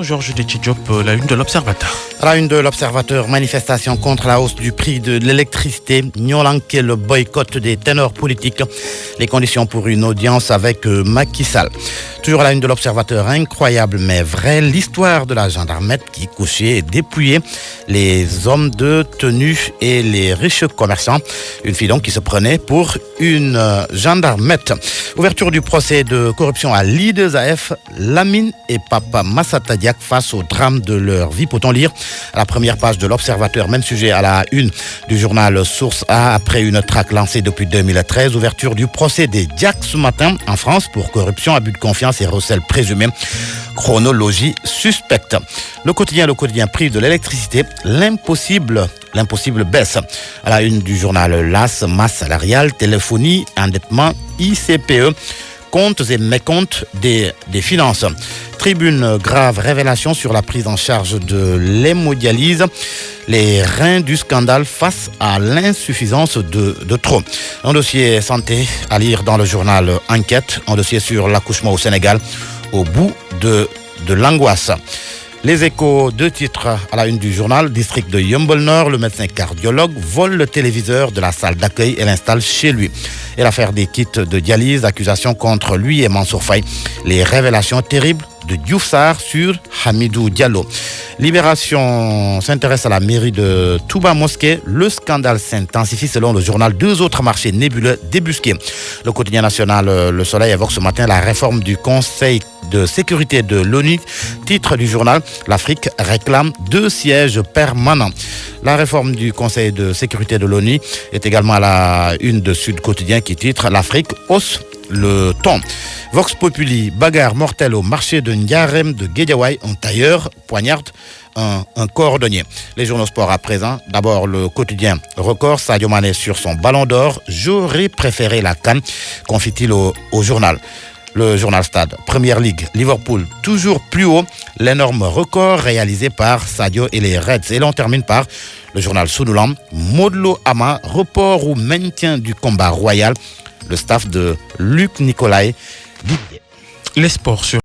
Georges Detchidjop, la une de l'Observateur. À la une de l'Observateur, manifestation contre la hausse du prix de l'électricité, Nyolanke, le boycott des ténors politiques, les conditions pour une audience avec Macky Sall. Toujours à la une de l'Observateur, incroyable mais vrai, l'histoire de la gendarmette qui couchait et dépouillait les hommes de tenue et les riches commerçants. Une fille donc qui se prenait pour une gendarmette. Ouverture du procès de corruption à l'I2AF, Lamine et Papa Massata Diack face au drame de leur vie. Peut-on lire à la première page de l'Observateur, même sujet à la une du journal Source A, après une traque lancée depuis 2013. Ouverture du procès des Diack ce matin en France pour corruption, abus de confiance et recel présumé. Chronologie suspecte. Le quotidien prive de l'électricité, l'impossible baisse. À la une du journal LAS, masse salariale, téléphonie, endettement, ICPE, comptes et mécomptes des finances. Tribune, grave révélation sur la prise en charge de l'hémodialyse. Les reins du scandale face à l'insuffisance de trop. Un dossier santé à lire dans le journal Enquête. Un dossier sur l'accouchement au Sénégal au bout de l'angoisse. Les Échos, 2 titres à la une du journal. District de Yeumbeul Nord, le médecin cardiologue vole le téléviseur de la salle d'accueil et l'installe chez lui. Et l'affaire des kits de dialyse, accusation contre lui et Mansour Faye. Les révélations terribles de Diouf Sarr sur Hamidou Diallo. Libération s'intéresse à la mairie de Touba Mosquée. Le scandale s'intensifie selon le journal. 2 autres marchés nébuleux débusqués. Le quotidien national Le Soleil évoque ce matin la réforme du Conseil de sécurité de l'ONU. Titre du journal, l'Afrique réclame 2 sièges permanents. La réforme du Conseil de sécurité de l'ONU est également à la une de Sud Quotidien qui titre l'Afrique hausse le ton. Vox Populi, bagarre mortelle au marché de Ndiarem de Guédiawaye. Un tailleur poignarde un cordonnier. Les journaux sport à présent. D'abord le quotidien Record, Sadio Mané sur son ballon d'or. J'aurais préféré la CAN, confie-t-il au journal. Le journal Stade, Première Ligue, Liverpool, toujours plus haut. L'énorme record réalisé par Sadio et les Reds. Et l'on termine par le journal Sunulam, Modlo Ama, report ou maintien du combat royal. Le staff de Luc Nicolaï. Les sports sur